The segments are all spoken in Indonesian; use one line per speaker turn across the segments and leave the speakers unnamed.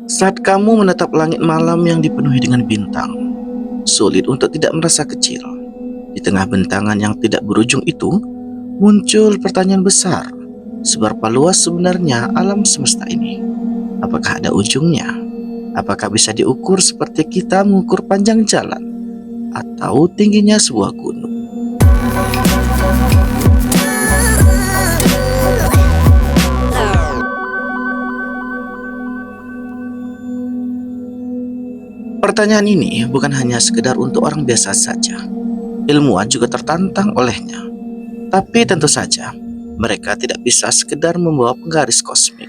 Saat kamu menatap langit malam yang dipenuhi dengan bintang, sulit untuk tidak merasa kecil. Di tengah bentangan yang tidak berujung itu, muncul pertanyaan besar. Seberapa luas sebenarnya alam semesta ini? Apakah ada ujungnya? Apakah bisa diukur seperti kita mengukur panjang jalan atau tingginya sebuah gunung? Pertanyaan ini bukan hanya sekedar untuk orang biasa saja. Ilmuwan juga tertantang olehnya. Tapi tentu saja, mereka tidak bisa sekedar membawa penggaris kosmik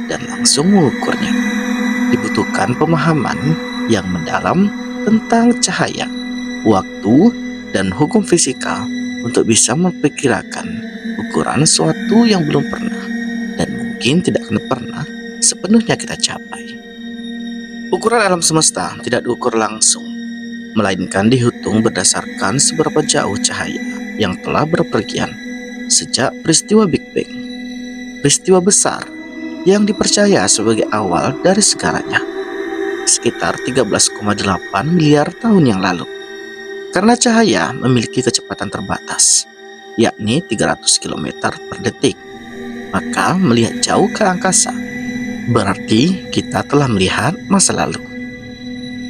dan langsung mengukurnya. Dibutuhkan pemahaman yang mendalam tentang cahaya, waktu, dan hukum fisika untuk bisa memperkirakan ukuran sesuatu yang belum pernah dan mungkin tidak akan pernah sepenuhnya kita capai. Ukuran alam semesta tidak diukur langsung, melainkan dihitung berdasarkan seberapa jauh cahaya yang telah berpergian sejak peristiwa Big Bang, peristiwa besar yang dipercaya sebagai awal dari segalanya, sekitar 13,8 miliar tahun yang lalu. Karena cahaya memiliki kecepatan terbatas, yakni 300 km per detik, maka melihat jauh ke angkasa berarti kita telah melihat masa lalu.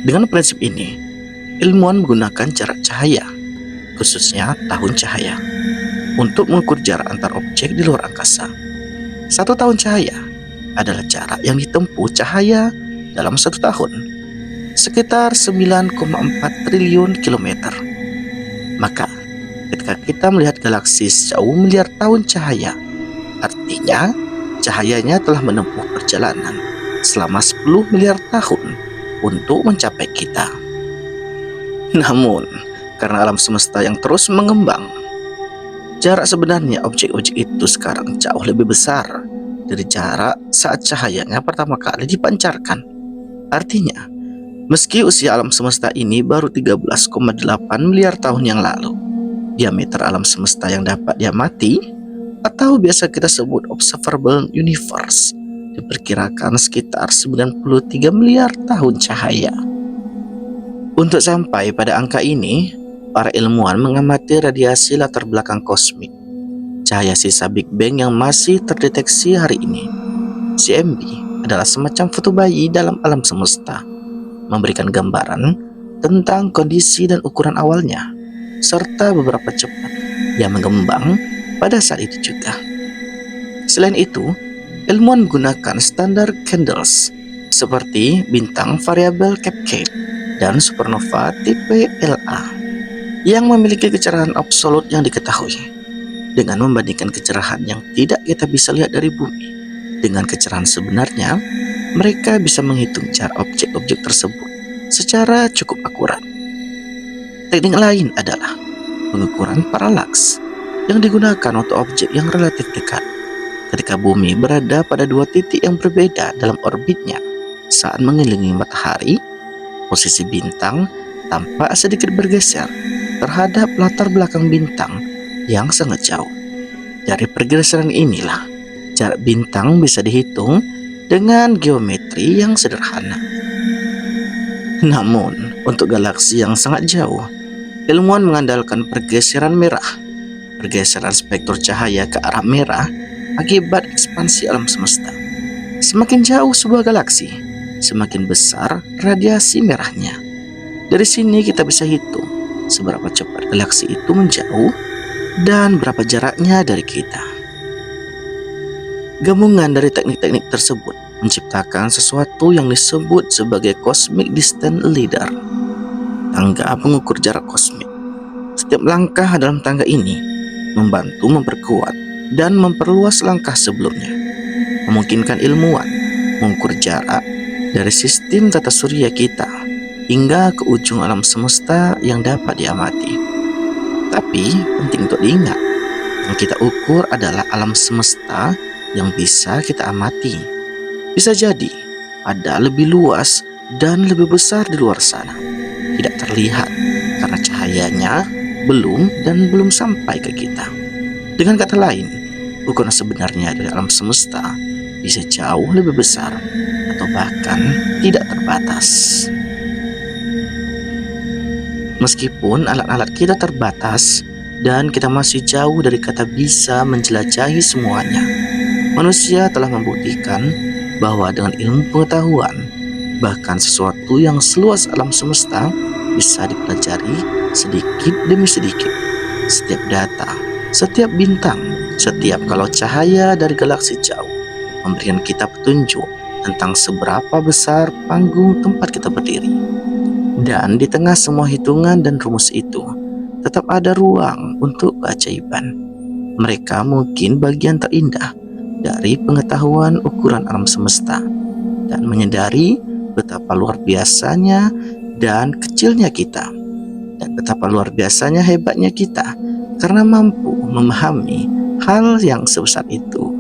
Dengan prinsip ini, ilmuwan menggunakan jarak cahaya, khususnya tahun cahaya, untuk mengukur jarak antar objek di luar angkasa. 1 tahun cahaya adalah jarak yang ditempuh cahaya dalam 1 tahun, sekitar 9,4 triliun kilometer. Maka, ketika kita melihat galaksi sejauh miliar tahun cahaya, artinya cahayanya telah menempuh perjalanan selama 10 miliar tahun untuk mencapai kita. Namun, karena alam semesta yang terus mengembang, jarak sebenarnya objek-objek itu sekarang jauh lebih besar dari jarak saat cahayanya pertama kali dipancarkan. Artinya, meski usia alam semesta ini baru 13,8 miliar tahun yang lalu, diameter alam semesta yang dapat diamati atau biasa kita sebut observable universe diperkirakan sekitar 93 miliar tahun cahaya. Untuk sampai pada angka ini, para ilmuwan mengamati radiasi latar belakang kosmik, cahaya sisa Big Bang yang masih terdeteksi hari ini. CMB adalah semacam foto bayi dalam alam semesta, memberikan gambaran tentang kondisi dan ukuran awalnya, serta beberapa cepat yang mengembang pada saat itu juga. Selain itu, ilmuwan menggunakan standar candles seperti bintang variabel Cascade dan supernova tipe LA yang memiliki kecerahan absolut yang diketahui. Dengan membandingkan kecerahan yang tidak kita bisa lihat dari bumi dengan kecerahan sebenarnya, mereka bisa menghitung jarak objek-objek tersebut secara cukup akurat. Teknik lain adalah pengukuran paralaks yang digunakan untuk objek yang relatif dekat. Ketika bumi berada pada 2 titik yang berbeda dalam orbitnya saat mengelilingi matahari, posisi bintang tampak sedikit bergeser terhadap latar belakang bintang yang sangat jauh. Dari pergeseran inilah, jarak bintang bisa dihitung dengan geometri yang sederhana. Namun, untuk galaksi yang sangat jauh, ilmuwan mengandalkan pergeseran merah, pergeseran spektrum cahaya ke arah merah akibat ekspansi alam semesta. Semakin jauh sebuah galaksi, semakin besar radiasi merahnya. Dari sini kita bisa hitung seberapa cepat galaksi itu menjauh dan berapa jaraknya dari kita. Gabungan dari teknik-teknik tersebut menciptakan sesuatu yang disebut sebagai Cosmic Distance Leader, tangga pengukur jarak kosmik. Setiap langkah dalam tangga ini membantu memperkuat dan memperluas langkah sebelumnya, memungkinkan ilmuwan mengukur jarak dari sistem tata surya kita hingga ke ujung alam semesta yang dapat diamati. Tapi penting untuk diingat, yang kita ukur adalah alam semesta yang bisa kita amati. Bisa jadi ada lebih luas dan lebih besar di luar sana, tidak terlihat karena cahayanya belum sampai ke kita. Dengan kata lain, ukuran sebenarnya dari alam semesta bisa jauh lebih besar atau bahkan tidak terbatas. Meskipun alat-alat kita terbatas dan kita masih jauh dari kata bisa menjelajahi semuanya, manusia telah membuktikan bahwa dengan ilmu pengetahuan, bahkan sesuatu yang seluas alam semesta bisa dipelajari sedikit demi sedikit. Setiap data, setiap bintang, setiap kalau cahaya dari galaksi jauh memberikan kita petunjuk tentang seberapa besar panggung tempat kita berdiri. Dan di tengah semua hitungan dan rumus itu, tetap ada ruang untuk keajaiban. Mereka mungkin bagian terindah dari pengetahuan ukuran alam semesta, dan menyadari betapa luar biasanya dan kecilnya kita, dan betapa luar biasanya hebatnya kita karena mampu memahami hal yang sebesar itu.